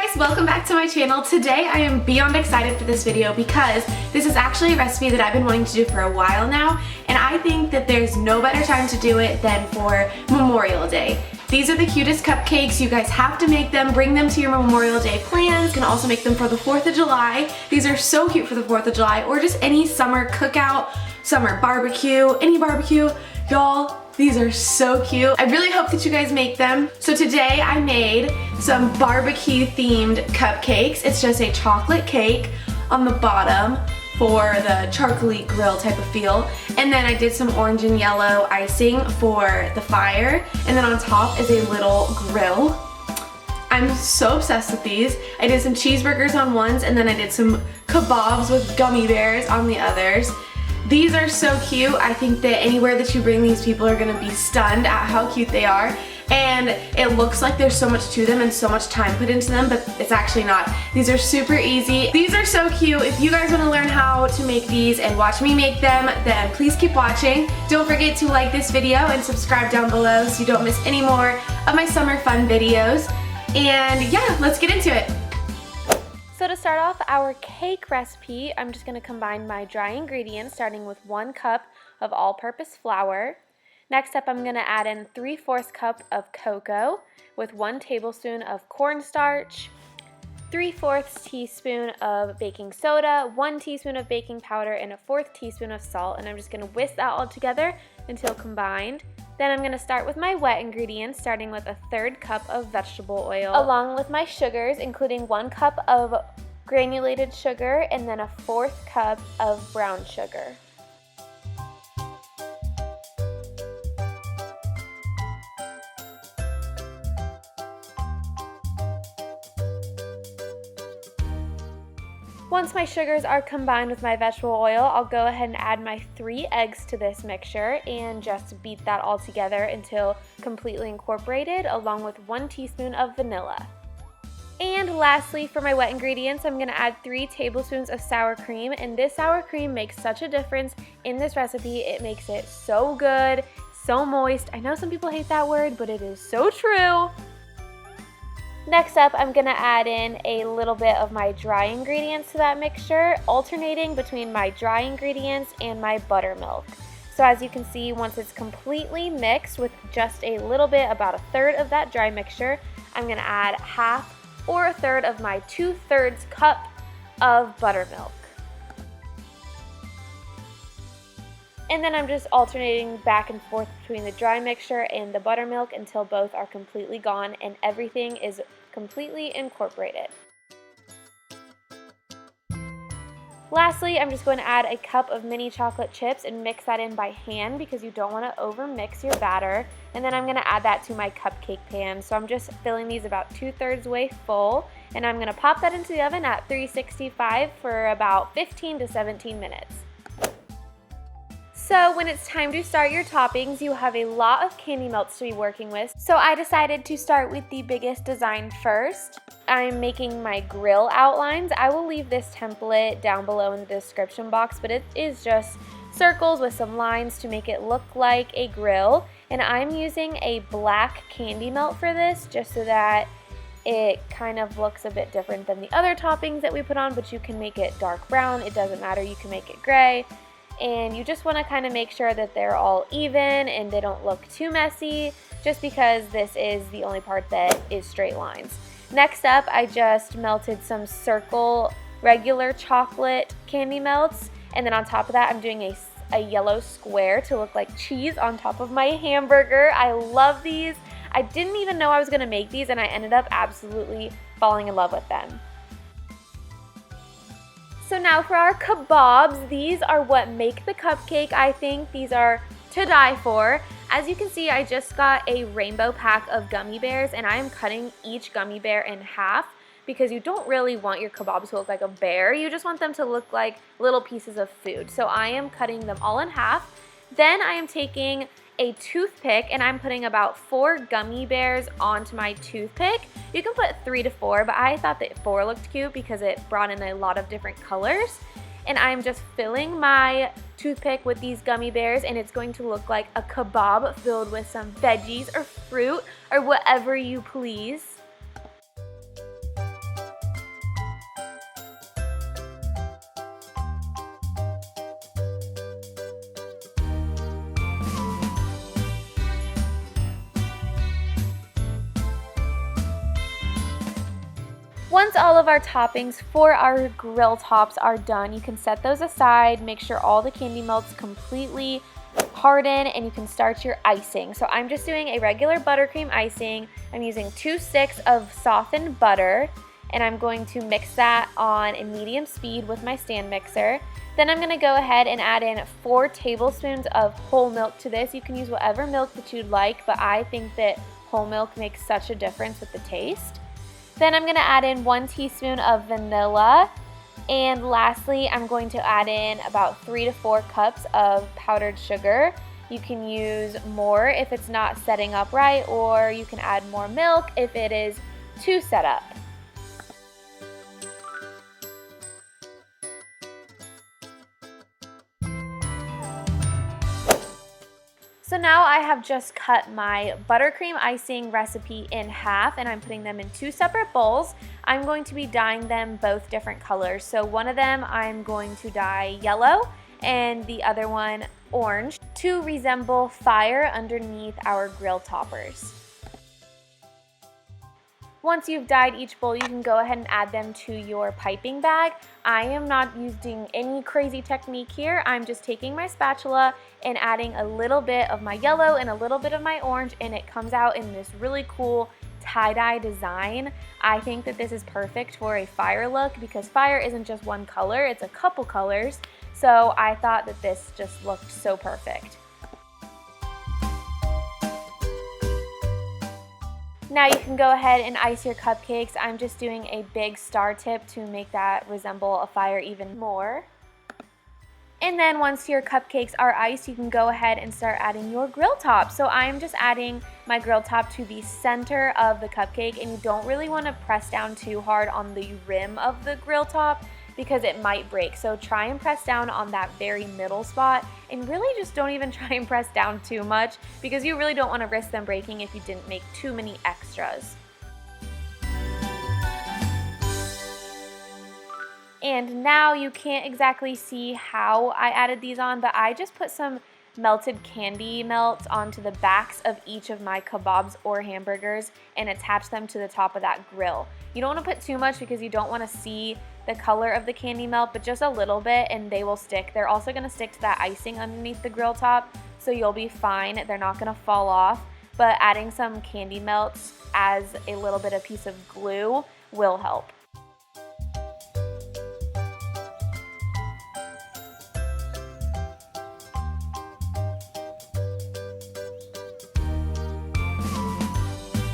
guys, welcome back to my channel. Today I am beyond excited for this video because this is actually a recipe that I've been wanting to do for a while now, and I think that there's no better time to do it than for Memorial Day. These are the cutest cupcakes. You guys have to make them. Bring them to your Memorial Day plans. You can also make them for the 4th of July. These are so cute for the 4th of July or just any summer cookout, summer barbecue, any barbecue. Y'all, these are so cute. I really hope that you guys make them. So today I made some barbecue themed cupcakes. It's just a chocolate cake on the bottom for the charcoaly grill type of feel. And then I did some orange and yellow icing for the fire. And then on top is a little grill. I'm so obsessed with these. I did some cheeseburgers on ones, and then I did some kebabs with gummy bears on the others. These are so cute. I think that anywhere that you bring these, people are gonna be stunned at how cute they are. And it looks like there's so much to them and so much time put into them, but it's actually not. These are super easy. These are so cute. If you guys wanna learn how to make these and watch me make them, then please keep watching. Don't forget to like this video and subscribe down below so you don't miss any more of my summer fun videos. And yeah, let's get into it. So to start off our cake recipe, I'm just going to combine my dry ingredients, starting with 1 cup of all-purpose flour. Next up, I'm going to add in 3/4 cup of cocoa with 1 tablespoon of cornstarch, 3/4 teaspoon of baking soda, 1 teaspoon of baking powder, and 1/4 teaspoon of salt. And I'm just going to whisk that all together until combined. Then I'm going to start with my wet ingredients, starting with 1/3 cup of vegetable oil, along with my sugars, including 1 cup of granulated sugar and then 1/4 cup of brown sugar. Once my sugars are combined with my vegetable oil, I'll go ahead and add my 3 eggs to this mixture and just beat that all together until completely incorporated, along with 1 teaspoon of vanilla. And lastly, for my wet ingredients, I'm going to add 3 tablespoons of sour cream, and this sour cream makes such a difference in this recipe. It makes it so good, so moist. I know some people hate that word, but it is so true. Next up, I'm going to add in a little bit of my dry ingredients to that mixture, alternating between my dry ingredients and my buttermilk. So as you can see, once it's completely mixed with just a little bit, about 1/3 of that dry mixture, I'm going to add 1/2 or 1/3 of my 2/3 cup of buttermilk. And then I'm just alternating back and forth between the dry mixture and the buttermilk until both are completely gone and everything is completely incorporated. Lastly, I'm just going to add a cup of mini chocolate chips and mix that in by hand because you don't want to over mix your batter. And then I'm going to add that to my cupcake pan. So I'm just filling these about 2/3 way full, and I'm going to pop that into the oven at 365 for about 15 to 17 minutes. So when it's time to start your toppings, you have a lot of candy melts to be working with. So I decided to start with the biggest design first. I'm making my grill outlines. I will leave this template down below in the description box, but it is just circles with some lines to make it look like a grill. And I'm using a black candy melt for this, just so that it kind of looks a bit different than the other toppings that we put on, but you can make it dark brown. It doesn't matter, you can make it gray. And you just want to kind of make sure that they're all even and they don't look too messy, just because this is the only part that is straight lines. Next up, I just melted some circle regular chocolate candy melts, and then on top of that I'm doing a yellow square to look like cheese on top of my hamburger. I love these. I didn't even know I was going to make these, and I ended up absolutely falling in love with them. So now for our kebabs, these are what make the cupcake. I think these are to die for. As you can see, I just got a rainbow pack of gummy bears, and I am cutting each gummy bear in half because you don't really want your kebabs to look like a bear. You just want them to look like little pieces of food. So I am cutting them all in half. Then I am taking a toothpick and I'm putting about 4 gummy bears onto my toothpick. You can put 3 to 4, but I thought that 4 looked cute because it brought in a lot of different colors. And I'm just filling my toothpick with these gummy bears, and it's going to look like a kebab filled with some veggies or fruit or whatever you please. Once all of our toppings for our grill tops are done, you can set those aside, make sure all the candy melts completely harden, and you can start your icing. So I'm just doing a regular buttercream icing. I'm using 2 sticks of softened butter, and I'm going to mix that on a medium speed with my stand mixer. Then I'm going to go ahead and add in 4 tablespoons of whole milk to this. You can use whatever milk that you'd like, but I think that whole milk makes such a difference with the taste. Then I'm going to add in 1 teaspoon of vanilla. And lastly, I'm going to add in about 3 to 4 cups of powdered sugar. You can use more if it's not setting up right, or you can add more milk if it is too set up. So now I have just cut my buttercream icing recipe in half, and I'm putting them in 2 separate bowls. I'm going to be dyeing them both different colors. So one of them I'm going to dye yellow and the other one orange to resemble fire underneath our grill toppers. Once you've dyed each bowl, you can go ahead and add them to your piping bag. I am not using any crazy technique here. I'm just taking my spatula and adding a little bit of my yellow and a little bit of my orange, and it comes out in this really cool tie-dye design. I think that this is perfect for a fire look because fire isn't just one color, it's a couple colors. So I thought that this just looked so perfect. Now you can go ahead and ice your cupcakes. I'm just doing a big star tip to make that resemble a fire even more. And then once your cupcakes are iced, you can go ahead and start adding your grill top. So I'm just adding my grill top to the center of the cupcake, and you don't really want to press down too hard on the rim of the grill top because it might break. So try and press down on that very middle spot, and really just don't even try and press down too much because you really don't want to risk them breaking if you didn't make too many extras. And now you can't exactly see how I added these on, but I just put some melted candy melts onto the backs of each of my kebabs or hamburgers and attach them to the top of that grill. You don't want to put too much because you don't want to see the color of the candy melt, but just a little bit and they will stick. They're also going to stick to that icing underneath the grill top, so you'll be fine. They're not going to fall off, but adding some candy melts as a little bit of piece of glue will help.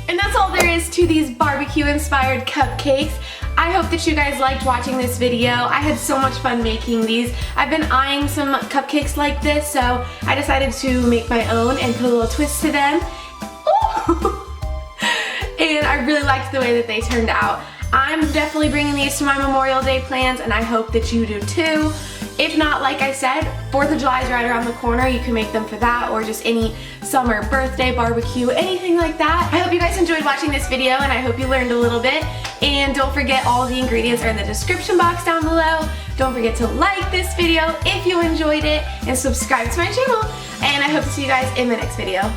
And that's all there is to these barbecue inspired cupcakes. I hope that you guys liked watching this video. I had so much fun making these. I've been eyeing some cupcakes like this, so I decided to make my own and put a little twist to them. And I really liked the way that they turned out. I'm definitely bringing these to my Memorial Day plans, and I hope that you do too. If not, like I said, 4th of July is right around the corner. You can make them for that, or just any summer birthday barbecue, anything like that. I hope you guys enjoyed watching this video, and I hope you learned a little bit. And don't forget, all the ingredients are in the description box down below. Don't forget to like this video if you enjoyed it, and subscribe to my channel. And I hope to see you guys in the next video.